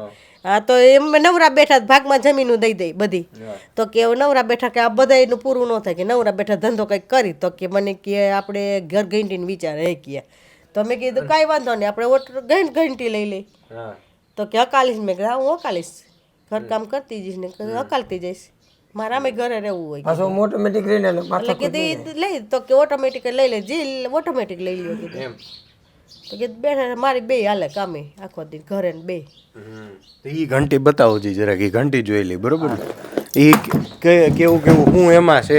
હા તો એમ નવરા બેઠા ભાગમાં જમીનું દઈ દઈ બધી, તો કે નવરા બેઠા કે આ બધા એનું પૂરું ન થાય, કે નવરા બેઠા ધંધો કંઈક કરી, તો કે મને કે આપણે ઘર ઘંટીને વિચાર હે કે, તો મેં કીધું કાંઈ વાંધો નહીં આપણે ઘંટી લઈ લઈ. તો કે હકાલીશ, મેં કીધું હું હકાલીશ, ઘરકામ કરતી જઈશ ને હકાલતી જઈશ, મારે આમે ઘરે રહેવું હોય. પાછો ઓટોમેટિક રહીને એટલે કીધું લઈ, તો કે ઓટોમેટિક લઈ લે, જી ઓટોમેટિક લઈ લ્યો કીધું. તો કે બેઠા મારી 2 હાલે કામે આખો દી ઘરે ને 2. એ ઘંટી બતાવો જી જરાક, એ ઘંટી જોઈ લી બરોબર ને, એ કેવું હું એમાં છે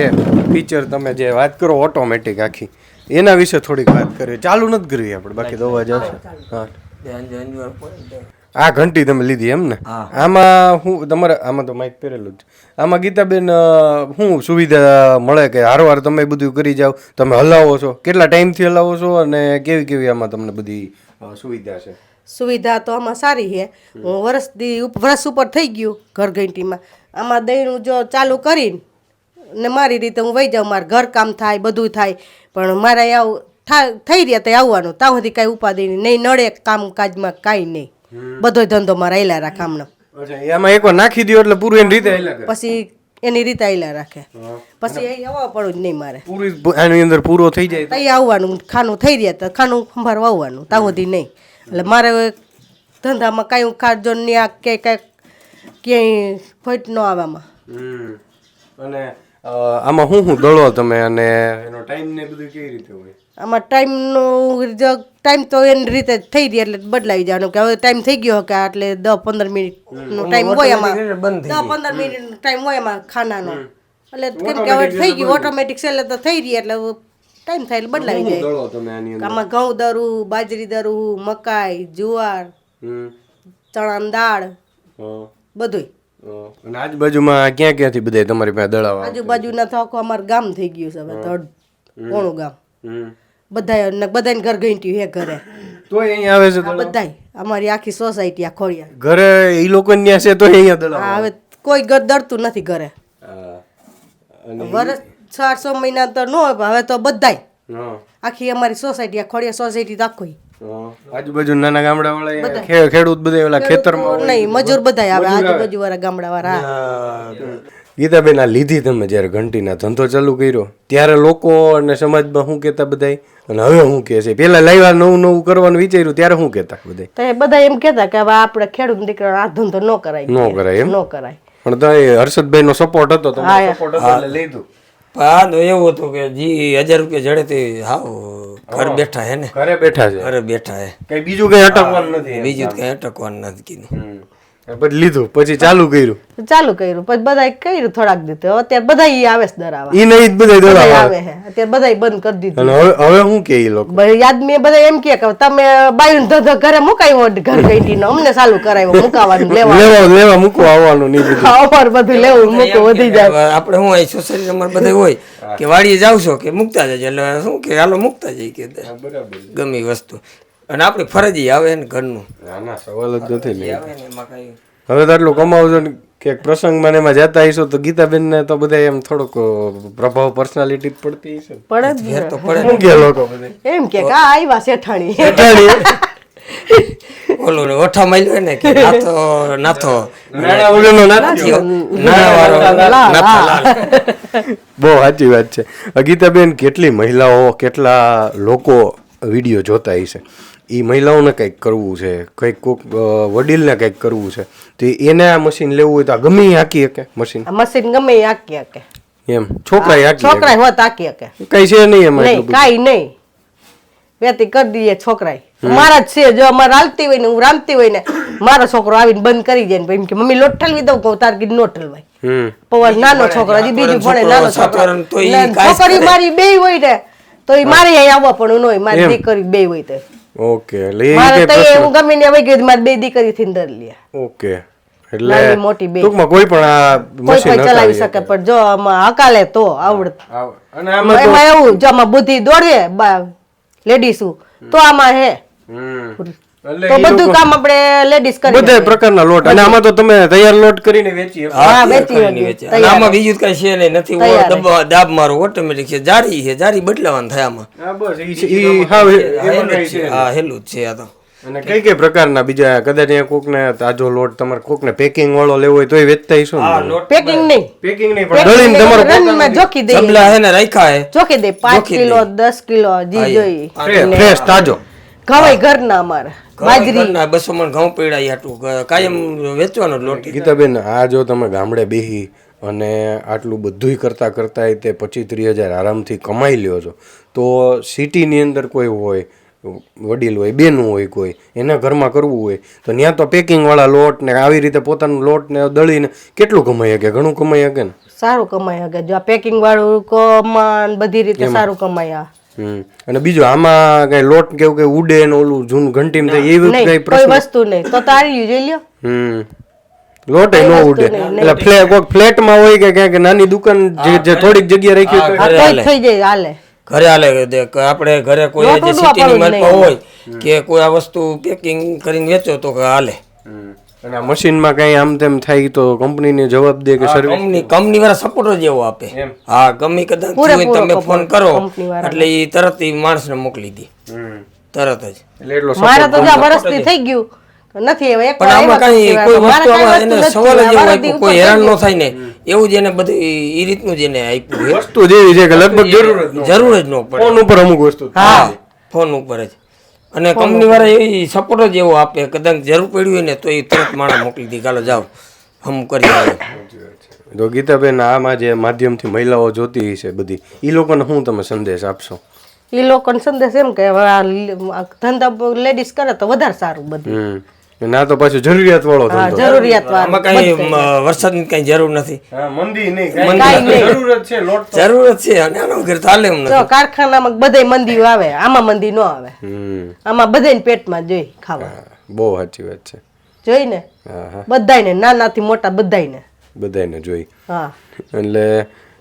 ફીચર, તમે જે વાત કરો ઓટોમેટિક આખી એના વિશે થોડીક વાત કરીએ. ચાલુ નથી કરવી આપણે, બાકી તો અવાજ આવશે. હા આ ઘંટી તમે લીધી એમ ને? આમાં હું તમારે આમાં તો માઇક પહેરેલું જ. આમાં ગીતાબેન શું સુવિધા મળે કે હારવાર તમે બધું કરી જાઓ, તમે હલાવો છો, કેટલા ટાઈમથી હલાવો છો, અને કેવી આમાં તમને બધી સુવિધા છે? સુવિધા તો આમાં સારી છે. હું વર્ષ ઉપર થઈ ગયું ઘર ઘંટીમાં. આમાં દહીંનું જો ચાલુ કરીને ને મારી રીતે હું વહી જાઉં, મારે ઘર કામ થાય બધું થાય, પણ મારે આવું થઈ રહ્યા તો આવવાનું, ત્યાં સુધી કાંઈ ઉપાધિ નહીં નડે, કામકાજમાં કાંઈ નહીં, બધો ધંધો મારે હાલ્યા રાખે આમને. એમાં એકવાર નાખી દો એટલે પૂરું એની રીતે પછી એની રીતે હાલ્યા રાખે, પછી અહીં આવવા પડવું જ નહીં મારે. આની અંદર પૂરો થઈ જાય અહીં આવવાનું, ખાનું થઈ રહ્યા તો ખાનું સંભાળવા આવવાનું, ત્યાં સુધી નહીં. એટલે મારે ધંધામાં કાંઈ ખાજો ને કે ક્યાંય ફટ ન આવવામાં. અને આમાં શું દળો તમે, અને એનો ટાઈમ ને બધું કેવી રીતે હોય? આમાં ટાઈમ તો એની રીતે થઈ રહી એટલે બદલાવી જવાનું, કે હવે ટાઈમ થઈ ગયો કે એટલે 10-15 મિનિટનો ટાઈમ હોય એમાં, 10-15 મિનિટનો ટાઈમ હોય એમાં ખાનાનો. એટલે કેમ કે હવે થઈ ગયું ઓટોમેટિક છે એટલે તો થઈ રહી, એટલે ટાઈમ થાય એટલે બદલાવી જાય. આમાં ઘઉં દરું, બાજરી દરું, મકાઈ, જુવાર, ચણાની દાળ બધું. અને આજુબાજુમાં ક્યાંથી બધા તમારી પાસે દળાવા? આજુબાજુના તો આખું અમારું ગામ થઈ ગયું છે હવે તો, કોણું ગામ. બધાને ઘર ઘંટ્યું હે ઘરે, તો અહીંયા આવે છે બધાય અમારી આખી સોસાયટી આ ખોડિયા ઘરે એ લોકો ત્યાં છે તો અહીંયા દળાવા. હવે કોઈ ઘર દળતું નથી ઘરે. વર્ષ 400 મહિના તો ન હોય, હવે તો બધાય આખી અમારી સોસાયટી આ ખોડિયા સોસાયટી તો આખી. આજુબાજુ નાના ગામડા વાળા ખેડૂત બધા ઓલા ખેતરમાં નહીં, મજૂર બધાય આવે આજુબાજુ વાળા ગામડા વાળા. ગીતાબેન આ લીધી તમે જ્યારે ઘંટીના ધંધો ચાલુ કર્યો ત્યારે લોકો અને સમાજમાં શું કહેતા બધાય, અને હવે શું કહે છે? પેલા લાવ્યા નવું કરવાનું વિચાર્યું ત્યારે શું કહેતા બધાય? તો એ બધા એમ કહેતા કે હવે આપણે ખેડૂત દીકરા આ ધંધો ન કરાય, એમ ન કરાય. પણ તો હર્ષદભાઈ નો સપોર્ટ હતો, તમારો સપોર્ટ હતો એટલે લીધું. હા તો એવું હતું કે જી 1000 રૂપિયા જડે તે હાવ ઘર બેઠા હે ને, ઘરે બેઠા છે, ઘરે બેઠા હે, કઈ બીજું કઈ અટકવાનું નથી. બીજું તો કઈ અટકવાનું નથી કીધું. પછી લીધું, પછી ચાલુ કર્યું. ચાલુ કર્યું પછી બધા કર્યું થોડાક દીધું. અત્યારે બધા ઈ આવે છે દરાવા, ઈ નહીં જ બધા બધા દવા આવે છે અત્યારે બધા બંધ કરી દીધું. અને હવે શું કે ઈ લોકો? યાદ મેં બધા એમ કે તમે બાયું ધંધો ઘરે મુકાયો ઘર ગઈ નો અમને ચાલુ કરાવ્યો મુકાવાનું લેવા લેવા મૂકવા આવવાનું નહીં બધું. અમર બધું લેવું મૂકવું વધી જાય. આપણે હું અહીં સોસાયટી અમારે બધા હોય કે વાડીએ જાવ છો કે મૂકતા જજો, એટલે શું કે હાલો મૂકતા જઈએ કે ગમે ઈ વસ્તુ, અને આપણી ફરજ આવે ને ઘરનું ના ના સવાલ જ નથી ને. આવે ને એમાં કઈ હવે તો આટલું કમાવો છો ને કે પ્રસંગમાં ને એમાં જતા હશો તો ગીતાબેન ને તો બધા એમ થોડોક પ્રભાવ પર્સનાલિટી પડતી હશે. પડે જ ને. તો પડે. શું કે લોકો બધા એમ કે કા આવ્યા શેઠાણી ઓલું ને ઓઠા માલ્યો ને કે નાથો નાથો નાના ઓલેનો નાથી નાનાવાળો નાથો લાલ. બહુ સાચી વાત છે. ગીતાબેન, કેટલી મહિલાઓ કેટલા લોકો વિડીયો જોતા હશે, એ મહિલાઓને કંઈક કરવું છે, કંઈક કોઈક વડીલને કંઈક કરવું છે, તો એને આ મશીન લેવું હોય તો આ ગમે ઈ હાંકી શકે મશીન? આ મશીન ગમે ઈ હાંકી શકે, એમ છોકરા હાંકી છોકરાય હોત હાંકી શકે. કઈ છે નહીં એમાં નહીં એટલું બધું. કાંઈ નહીં, વેતી કરી દઈએ છોકરાય. મારા જ છે, જો અમારે હાલતી હોય ને હું રામતી હોય ને મારો છોકરો આવીને બંધ કરી જાય ને એમ કે મમ્મી લોટ ઠલવી દઉં, કહું તાર કીધું નો ઠલવાય. પવન નાનો છોકરો હજી બીજું ભણે, નાનો છોકરો તો ઈ કાંઈ છોકરી મારી બે હોય ને તો ઈ મારે અહીં આવવા પણ ન હોય, મારી દીકરી બે હોય તો ઓકે, એટલે એ મારે કઈ તો પ્રશ્ન. હું ગમે ને વહી ગઈ મારી બે દીકરી થી દર લે, ઓકે, નાની એટલે મોટી બે ટૂંકમાં કોઈ પણ આ કોઈ મશીન પણ ચલાવી શકે, પણ જો આમાં હકાલે તો આવડત. અને આમાં તો એમાં એવું જો આમાં બુદ્ધિ દોડે લેડીઝ તો આમાં હે એટલે તો ઈ બધું લોકો કામ આપણે લેડીઝ કરી બધા પ્રકારના લોટ, અને આમાં તો તમે તૈયાર લોટ કરીને વેચી શકો. હા, હા, વેચી કરીને શકીએ. વેચે. અને આમાં બીજું કઈ છે નહીં, નથી તૈયાર દાબ મારો ઓટોમેટિક છે, જારી છે, જારી બદલાવાનું થાય આમાં. હા, બસ ઈ હાવ એમાં કઈ છે. હા હેલું જ છે આ તો. અને કઈ કઈ પ્રકારના બીજા કદાચ અહીંયા કોકને તાજો લોટ તમારે કોકને પેકિંગ વાળો લેવો હોય તો એ વેચતા હશો ને? પેકિંગ નહીં, પેકિંગ નહીં પણ દળીને તમારો રનમાં જોખી દઈએ, જબલા હે ને રાખ્યા હે, જોખી દે 5 જોખી કિલો 10 કિલો જી જોઈ. ફ્રેશ તાજો. ઘવાય ઘરના અમારે બાજરી ઘરના 200 મણ ઘઉં પીડાય આટલું કાયમ વેચવાનો જ લોટ. ગીતાબેન, આ જો તમે ગામડે બેહી અને આટલું બધુંય કરતા કરતા તે 25-30 હજાર આરામથી કમાઈ લ્યો છો, તો સિટીની અંદર કોઈ હોય વડીલ હોય બેનું હોય કોઈ એના ઘરમાં કરવું હોય તો ત્યાં તો પેકિંગ વાળા લોટ ને આવી રીતે પોતાનું લોટ ને દળીને કેટલું કમાઈ શકે? ઘણું કમાઈ શકે ને. સારું કમાય હગે, જો આ પેકિંગ વાળું કમાન બધી રીતે સારું કમાય. અને બીજું આમાં કઈ લોટ કેવું કઈ ઉડે ને ઓલું જૂનું ઘંટીમ થાય એવી કઈ નહીં કોઈ પ્રશ્ન? વસ્તુ નહીં તો તારી જોઈ લ્યો. લોટ ન ઉડે એટલે કોઈક ફ્લેટમાં હોય કે ક્યાંક નાની દુકાન જે થોડીક જગ્યા રાખી હોય આ તોય થઈ જાય હાલે. ઘરે હાલે આપણે ઘરે કોઈ લોટ જે ઉડવા સિટીની પડવું જ માલપા હોય કે કોઈ આ વસ્તુ પેકિંગ કરીને વેચો તો હાલે. અને આ મશીનમાં કઈ આમ તેમ થાય તો કંપનીને જવાબ દે કે સર્વિસ? કંપની વાળા સપોર્ટ જ એવો આપે. હા, ગમે કદાચ થયું હોય તમે ફોન કરો એટલે એ તરત ઈ માણસને મોકલી દે તરત જ. એટલે એટલો મારે તો જ્યાં વર્ષથી થઈ ગયું નથી હવે એક પણ આમાં કઈ કોઈ વસ્તુ આમાં એને સવાલ જ એવો આપ્યો, કોઈ હેરાન ન થાય ને એવું જ એને બધું ઈ રીતનું જ એને આપ્યું છે. વસ્તુ જેવી છે કે લગભગ જરૂર જ ન જરૂર જ ન પડે. ફોન ઉપર અમુક વસ્તુ હા, ફોન ઉપર જ. અને કંપની વાળા એવી સપોર્ટ જ એવો આપે, કદાચ જરૂર પડી હોય ને તો એ તરત માણસ મોકલી દે, ચાલો જાઓ હમ કરી આવે. તો ગીતાબેન, આમાં જે માધ્યમથી મહિલાઓ જોતી છે બધી એ લોકોને શું તમે સંદેશ આપશો? એ લોકોને સંદેશ એમ કે હવે આ ધંધા લેડીઝ કરે તો વધારે સારું બધું. ના તો પાછું જરૂરિયાત વાળો હા, ધંધો. જરૂરિયાત આમાં કઈ વરસાદની કઈ જરૂર નથી, મંદી નહીં, કાંઈ નહીં. જરૂરત છે લોટ તો. જરૂરત છે અને આના વગર ચાલે એમ જો નથી. કારખાનામાં બધે મંદી આવે, આમાં મંદી ન આવે. આમાં બધાને પેટમાં જોઈ ખાવા બહુ સાચી વાત છે. જોઈ ને હા હા, બધાયને નાનાથી મોટા બધાયને. બધાને જોઈ. હા, એટલે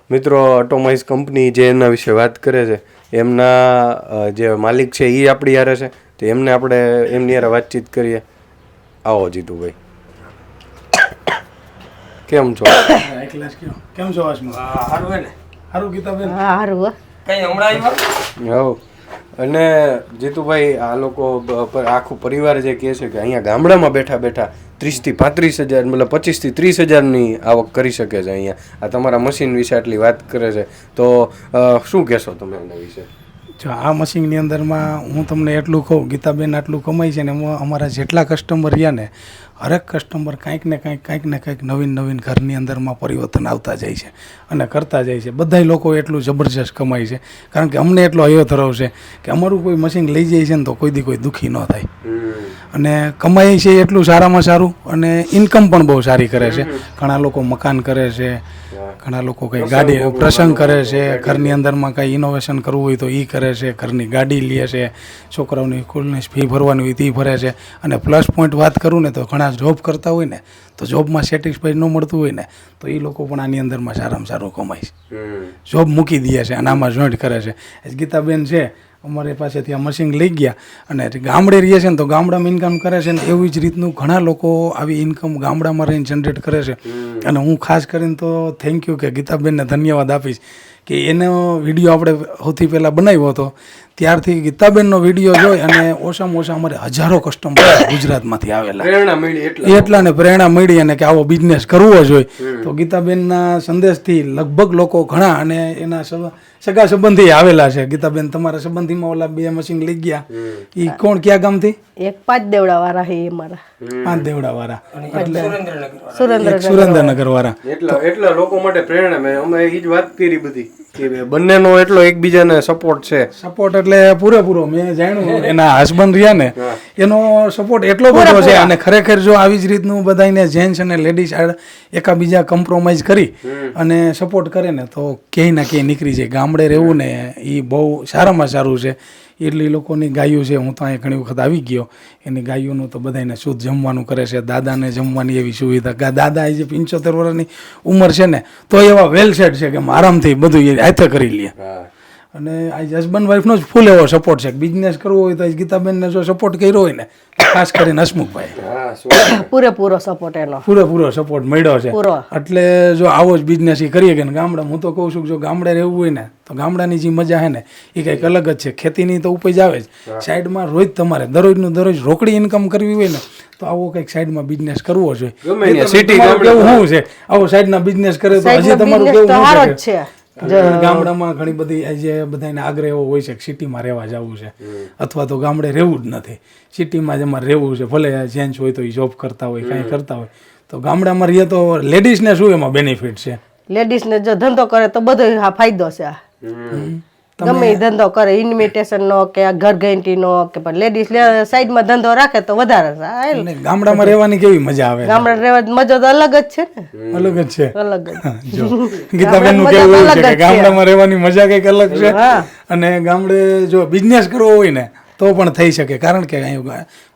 મિત્રો, ઓટોમાઇઝ કંપની જે એમના વિશે વાત કરે છે, એમના જે માલિક છે એ આપણી યારે છે, તો એમને આપણે એમની યારે વાતચીત કરીએ. આવો જીતુભાઈ, કેમ છો? કેમ છો વાસમાં? સારું હે ને? સારું ગીતાબેન? હા સારું હો. કઈ હમણાં આવ્યા? હવ. અને જીતુભાઈ, આ લોકો આખું પરિવાર જે કહે છે કે અહીંયા ગામડામાં બેઠા બેઠા 30 થી 35 હજાર મતલબ 25 થી 30 હજારની આવક કરી શકે છે અહીંયા. આ તમારા મશીન વિશે આટલી વાત કરે છે, તો શું કહેશો તમે એના વિશે? જો આ મશીનની અંદરમાં હું તમને એટલું કહું, ગીતાબેન આટલું કમાય છે ને એમાં અમારા જેટલા કસ્ટમર રહ્યા ને હરેક કસ્ટમર કાંઈક ને કાંઈક નવીન ઘરની અંદરમાં પરિવર્તન આવતા જાય છે અને કરતા જાય છે. બધાય લોકો એટલું જબરજસ્ત કમાય છે, કારણ કે અમને એટલો હયો ધરાવ છે કે અમારું કોઈ મશીન લઈ જાય છે ને તો કોઈ દી કોઈ દુઃખી ન થાય. અને કમાય છે એટલું સારામાં સારું અને ઇન્કમ પણ બહુ સારી કરે છે. ઘણા લોકો મકાન કરે છે, ઘણા લોકો કંઈ ગાડી પ્રસંગ કરે છે, ઘરની અંદરમાં કંઈ ઇનોવેશન કરવું હોય તો એ કરે છે, ઘરની ગાડી લે છે, છોકરાઓની સ્કૂલની ફી ભરવાની હોય તે ભરે છે. અને પ્લસ પોઈન્ટ વાત કરું ને તો ઘણા જોબ કરતા હોય ને તો જોબમાં સેટિસ્ફાઈડ ન મળતું હોય ને તો એ લોકો પણ આની અંદરમાં સારામાં સારું કમાય છે. જોબ મૂકી દે છે અને આમાં જોઈન્ટ કરે છે. ગીતાબેન છે અમારી પાસેથી આ મશીન લઈ ગયા અને ગામડે રહીએ છે ને તો ગામડામાં ઇન્કમ કરે છે ને એવી જ રીતનું ઘણા લોકો આવી ઇન્કમ ગામડામાં રહીને જનરેટ કરે છે. અને હું ખાસ કરીને તો થેન્ક યુ કે ગીતાબેનને ધન્યવાદ આપીશ કે એનો વિડીયો આપણે સૌથી પહેલાં બનાવ્યો હતો ત્યારથી ગીતાબેનનો વિડીયો જોઈ અને ઓછામાં ઓછા અમારે હજારો કસ્ટમર ગુજરાતમાંથી આવેલા એટલાને પ્રેરણા મળી અને કે આવો બિઝનેસ કરવો જોઈએ. તો ગીતાબેનના સંદેશથી લગભગ લોકો ઘણા અને એના સગા સંબંધી આવેલા છે. ગીતાબેન તમારા સંબંધીમાં ઓલા 2 મશીન લઈ ગયા એ કોણ ક્યાં ગામથી? એક 5 દેવડા વાળા છે અમારા, 5 દેવડા વાળા સુરેન્દ્રનગર વાળા. એટલા લોકો માટે પ્રેરણા. મેં અમે એ જ વાત કરી બધી કે બંનેનો એટલો એકબીજાને સપોર્ટ છે. સપોર્ટ એટલે પૂરેપૂરો. મેં જાણ્યું એના હસબન્ડ રહ્યા ને એનો સપોર્ટ એટલો બધો છે અને ખરેખર જો આવી જ રીતનું બધાને જેન્ટ્સ અને લેડીઝ એકાબીજા કોમ્પ્રોમાઇઝ કરી અને સપોર્ટ કરે ને તો ક્યાંય ના ક્યાંય નીકળી જાય. ગામડે રહેવું ને એ બહુ સારામાં સારું છે. એટલી લોકોની ગાયો છે. હું તો અહીંયા ઘણી વખત આવી ગયો. એની ગાયોનું તો બધાને શુદ્ધ જમવાનું કરે છે. દાદાને જમવાની એવી સુવિધા. દાદા એ જે 75 વર્ષની ઉંમર છે ને તો એવા વેલ સેટ છે કે આરામથી બધું હાથે કરી લે. અને આ હસબન્ડ વાઈફનો જ ફૂલ એવો સપોર્ટ છે. બિઝનેસ કરવો હોય તો ગીતાબેનને જો સપોર્ટ કર્યો હોય ને ખાસ કરીને હસમુખભાઈ પૂરેપૂરો સપોર્ટ એનો, પૂરેપૂરો સપોર્ટ મળ્યો છે. એટલે જો આવો જ બિઝનેસ એ કરીએ કે ગામડા, હું તો કહું છું જો ગામડે રહેવું હોય ને તો ગામડાની જે મજા છે ને એ કંઈક અલગ જ છે. ખેતીની તો ઉપજ આવે જ, સાઈડમાં રોજ તમારે દરરોજ રોકડી ઇન્કમ કરવી હોય ને તો આવો કંઈક સાઈડમાં બિઝનેસ કરવો જોઈએ. કેવું શું છે આવો સાઈડના બિઝનેસ કરે તો હજી તમારું કેવું છે? ગામડામાં ઘણી બધી જે બધાને આગ્રહ એવો હોય છે કે સિટીમાં રહેવા જવું છે અથવા તો ગામડે રહેવું જ નથી, સિટીમાં જ અમારે રહેવું છે. ભલે જેન્ટ્સ હોય તો એ જોબ કરતા હોય કાંઈ કરતા હોય તો ગામડામાં રહીએ તો લેડીઝને શું એમાં બેનિફિટ છે? લેડીઝને જો ધંધો કરે તો બધો ફાયદો છે. ગમે એ ધંધો કરે, ઇન્વિટેશન નો કે ઘર ઘંટી નો કે લેડીઝ સાઈડમાં ધંધો રાખે તો વધારે છે. ગામડામાં રહેવાની કેવી મજા આવે? ગામડા રહેવાની મજા તો અલગ જ છે ને, અલગ જ છે. અલગ જ. જો ગીતાબેન નું કેવું છે કે ગામડામાં રહેવાની મજા કઈક અલગ છે અને ગામડે જો બિઝનેસ કરવો હોય ને તો પણ થઈ શકે. કારણ કે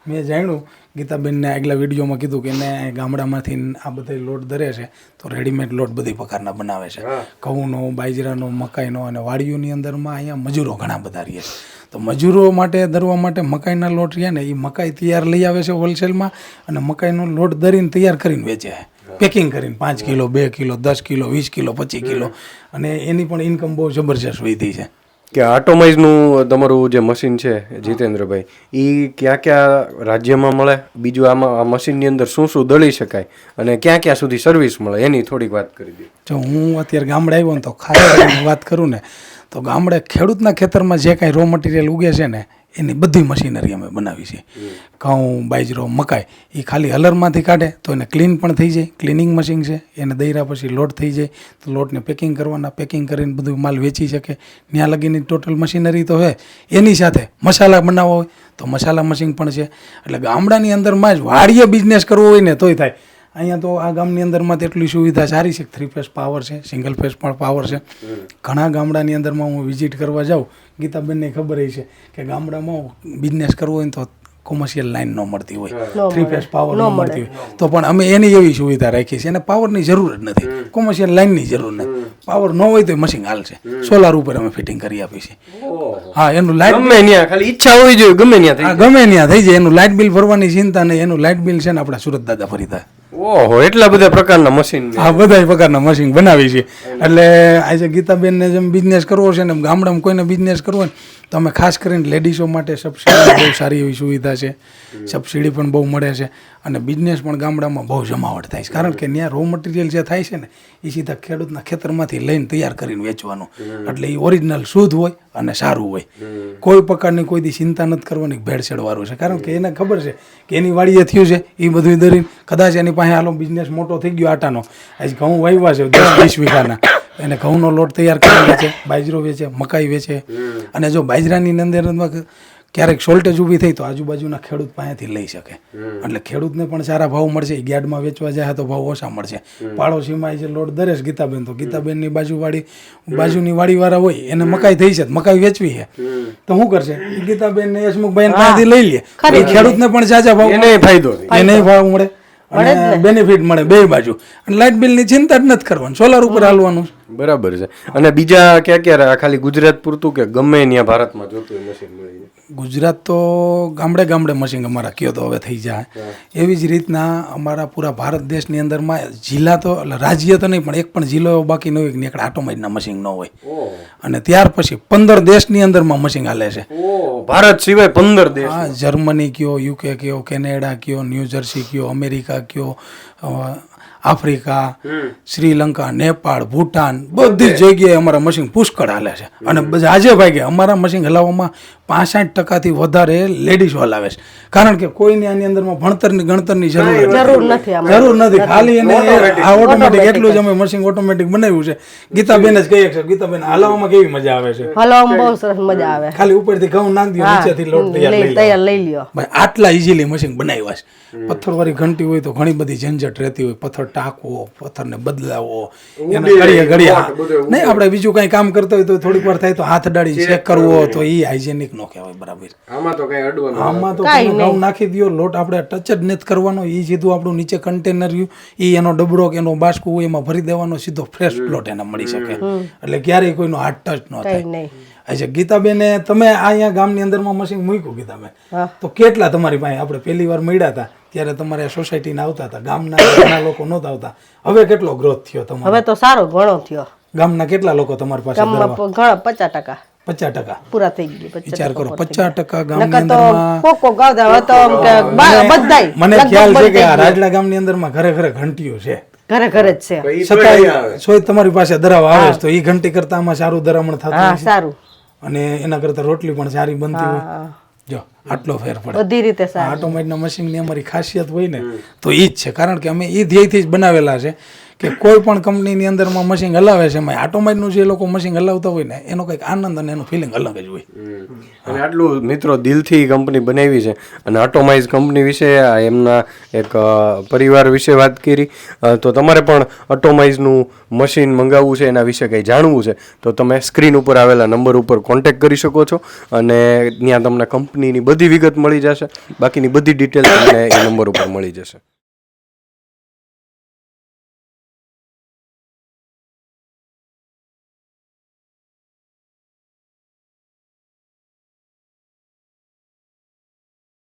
મેં જાણ્યું ગીતાબેનને આગલા વિડીયોમાં કીધું કે એને ગામડામાંથી આ બધા લોટ દરે છે તો રેડીમેડ લોટ બધી પ્રકારના બનાવે છે. ઘઉંનો, બાજરાનો, મકાઈનો અને વાડીઓની અંદરમાં અહીંયા મજૂરો ઘણા બધા રહે છે. તો મજૂરો માટે દરવા માટે મકાઈના લોટ રહ્યા ને એ મકાઈ તૈયાર લઈ આવે છે હોલસેલમાં અને મકાઈનો લોટ દરીને તૈયાર કરીને વેચે છે, પેકિંગ કરીને 5 kilo, 2 kilo, 10 kilo, 20 kilo, 25 kilo. અને એની પણ ઇન્કમ બહુ જબરજસ્ત વધી છે. કે આટોમાઇઝનું તમારું જે મશીન છે જીતેન્દ્રભાઈ, એ કયા રાજ્યમાં મળે? બીજું આમાં આ મશીનની અંદર શું દળી શકાય અને ક્યાં સુધી સર્વિસ મળે એની થોડીક વાત કરી દો. જો હું અત્યારે ગામડે આવ્યો ને તો ખાસ વાત કરું ને તો ગામડે ખેડૂતના ખેતરમાં જે કાંઈ રો મટીરિયલ ઉગે છે ને એની બધી મશીનરી અમે બનાવી છે. ઘઉં, બાજરો, મકાઈ એ ખાલી હલરમાંથી કાઢે તો એને ક્લીન પણ થઈ જાય. ક્લિનિંગ મશીન છે, એને દઈરા પછી લોટ થઈ જાય તો લોટને પેકિંગ કરવાના, પેકિંગ કરીને બધું માલ વેચી શકે. ત્યાં લગીની ટોટલ મશીનરી તો હોય. એની સાથે મસાલા બનાવવા હોય તો મસાલા મશીન પણ છે. એટલે ગામડાની અંદરમાં જ વાડીએ બિઝનેસ કરવો હોય ને તોય થાય. અહીંયા તો આ ગામની અંદરમાં તેટલી સુવિધા સારી છે. 3 ફેઝ પાવર છે, સિંગલ ફેઝ પણ પાવર છે. ઘણા ગામડાની અંદરમાં હું વિઝિટ કરવા જાઉં, ગીતાબેનને ખબર છે કે ગામડામાં બિઝનેસ કરવો હોય તો કોમર્શિયલ લાઈન ન મળતી હોય, 3 ફેઝ પાવર ન મળતી હોય તો પણ અમે એની એવી સુવિધા રાખી છે. એને પાવરની જરૂર જ નથી, કોમર્શિયલ લાઈનની જરૂર નથી. પાવર ન હોય તો મશીન હાલશે. સોલાર ઉપર અમે ફિટિંગ કરી આપી છે. હા, એનું લાઇટ ગમે ત્યાં ખાલી ઈચ્છા હોવી જોઈએ ગમે ત્યાં થઈ જાય. એનું લાઇટ બિલ ભરવાની ચિંતા નહીં. એનું લાઇટ બિલ છે ને આપણા સુરત દાદા ફરી થાય. ઓહો, એટલા બધા પ્રકારના મશીન. હા, બધા પ્રકારના મશીન બનાવી છે. એટલે આજે ગીતાબેનને જેમ બિઝનેસ કરવો છે ને ગામડામાં કોઈને બિઝનેસ કરવો ને તો અમે ખાસ કરીને લેડીઝો માટે સબસિડી બહુ સારી એવી સુવિધા છે. સબસિડી પણ બહુ મળે છે અને બિઝનેસ પણ ગામડામાં બહુ જમાવટ થાય છે. કારણ કે ત્યાં રો મટીરિયલ જે થાય છે ને એ સીધા ખેડૂતના ખેતરમાંથી લઈને તૈયાર કરીને વેચવાનું. એટલે એ ઓરિજિનલ શુદ્ધ હોય અને સારું હોય. કોઈ પ્રકારની કોઈ દી ચિંતા નથી કરવાની ભેળસેળવાળું છે, કારણ કે એને ખબર છે કે એની વાડીએ થયું છે એ બધું દરીને કદાચ એની પાસે હાલો બિઝનેસ મોટો થઈ ગયો આટાનો, આજ ઘઉં વાવ્યા છે 10-20 વીઘાના, એને ઘઉંનો લોટ તૈયાર કરી વેચે, બાજરો વેચે, મકાઈ વેચે, અને જો બાજરાની અંદર ક્યારેક શોર્ટેજ ઊભી થઈ તો આજુબાજુના ખેડૂત પાસેથી લઈ શકે, એટલે ખેડૂતને પણ સારા ભાવ મળશે. એ યાર્ડમાં વેચવા જાય તો ભાવ ઓછા મળશે. પાડોશીમાં જે લોટ દરેશ ગીતાબેન, તો ગીતાબેનની બાજુની વાડીવાળા હોય એને મકાઈ થઈ છે, મકાઈ વેચવી છે, તો શું કરશે? એ ગીતાબેન ને યશમુખભાઈ પાસેથી લઈ લે, એ ખેડૂતને પણ સાચા ભાવ, એને ફાયદો, એને ભાવ મળે અને બેનિફિટ મળે બે બાજુ. અને લાઇટ બિલની ચિંતા જ નથી કરવાની, સોલાર ઉપર હાલવાનું. બરાબર છે. અને બીજા ક્યાં ક્યાં, ખાલી ગુજરાત પૂરતું કે ગમે ત્યાં ભારતમાં જોતું હોય મશીન મળી જાય? ગુજરાત તો ગામડે ગામડે મશીન અમારા કયો તો હવે થઈ જાય. એવી જ રીતના અમારા પૂરા ભારત દેશની અંદરમાં જિલ્લા તો રાજ્ય તો નહીં પણ એક પણ જિલ્લો એવો બાકી ન હોય કે નીકળે ઓટોમેટિકના મશીન ન હોય. અને ત્યાર પછી 15 દેશની અંદરમાં મશીન હાલે છે. ભારત સિવાય 15 દેશ? હા, જર્મની કયો, યુકે કયો, કેનેડા કયો, ન્યૂ જર્સી કયો, અમેરિકા કયો, આફ્રિકા, શ્રીલંકા, નેપાળ, ભૂટાન, બધી જગ્યાએ અમારા મશીન પુષ્કળ હાલે છે. અને આજે ભાઈ અમારા મશીન હલાવવામાં 65% વધારે લેડીઝ હલાવે છે, કારણ કે કોઈને આની અંદરમાં ભણતરની ગણતરની જરૂર નથી. ખાલી એને આ ઓટોમેટિક એટલું જ અમે મશીન ઓટોમેટિક બનાવ્યું છે. ગીતાબેન જ કહીએ છે, ગીતાબેન હલાવવામાં કેવી મજા આવે છે? હલાવવામાં બહુ સરસ મજા આવે. ખાલી ઉપરથી ઘઉં નાખી દો, નીચેથી લોટ તૈયાર લઈ લ્યો. ભાઈ આટલા ઇઝીલી મશીન બનાવ્યા છે. પથ્થરવાળી ઘંટી હોય તો ઘણી બધી ઝંઝટ રહેતી હોય, પથ્થર ટાંકવો, પથ્થરને બદલાવવો, એને ઘડીએ નહીં આપણે બીજું કઈ કામ કરતા હોય તો થોડીક વાર થાય તો હાથ અડાડી ચેક કરવો, તો એ હાઇજેનિક નો કહેવાય. બરાબર, આમાં તો કઈ અડવાનું, આમાં તો ઘઉં નાખી દો, લોટ આપણે ટચ જ નથી કરવાનો, એ સીધું આપણું નીચે કન્ટેનર રહ્યું, એ એનો ડબડો કે એનો બાસ્કું હોય એમાં ભરી દેવાનો, સીધો ફ્રેશ લોટ એને મળી શકે. એટલે ક્યારેય કોઈનો હાથ ટચ ન થાય. અચ્છા ગીતાબેને તમે અહીંયા ગામની અંદરમાં મશીન મૂક્યું ગીતાબેન, તો કેટલા તમારી પાસે આપણે પહેલી વાર મળ્યા હતા ત્યારે તમારે સોસાયટીને આવતા હતા, ગામના ઘણા લોકો નહોતા આવતા, હવે કેટલો ગ્રોથ થયો તમારો? હવે તો સારો ઘણો થયો. ગામના કેટલા લોકો તમારી પાસે? ગામમાં ઘણા 50% 50% પૂરા થઈ ગયું. વિચાર કરો, 50% ગામની અંદરમાં. મને ખ્યાલ છે કે આ રાજલા ગામની અંદરમાં ઘરે ઘરે ઘંટીઓ છે, ઘરે ઘરે જ છે. છતાંય સોય તમારી પાસે ધરાવ આવે છે, તો એ ઘંટી કરતા આમાં સારું ધરામણ થતું હોય છે. સારું, અને એના કરતા રોટલી પણ સારી બનતી હોય. જો આટલો ફેર પડે બધી રીતે સારું. ઓટોમેટિકના મશીનની અમારી ખાસિયત હોય ને તો એ જ છે, કારણ કે અમે એ ધ્યેયથી જ બનાવેલા છે કે કોઈ પણ કંપનીની અંદરમાં મશીન હલાવે છે એમાં ઓટોમેટિકનું જે લોકો મશીન હલાવતા હોય ને એનો કંઈક આનંદ અને એનું ફિલિંગ અલગ જ હોય. અને આટલું મિત્રો દિલથી કંપની બનાવી છે. અને ઓટોમાઇઝ કંપની વિશે એમના એક પરિવાર વિશે વાત કરી. તો તમારે પણ ઓટોમાઇઝનું મશીન મંગાવવું છે, એના વિશે કંઈ જાણવું છે તો તમે સ્ક્રીન ઉપર આવેલા નંબર ઉપર કોન્ટેક્ટ કરી શકો છો, અને ત્યાં તમને કંપનીની બધી વિગત મળી જશે. બાકીની બધી ડિટેલ તમને એ નંબર ઉપર મળી જશે.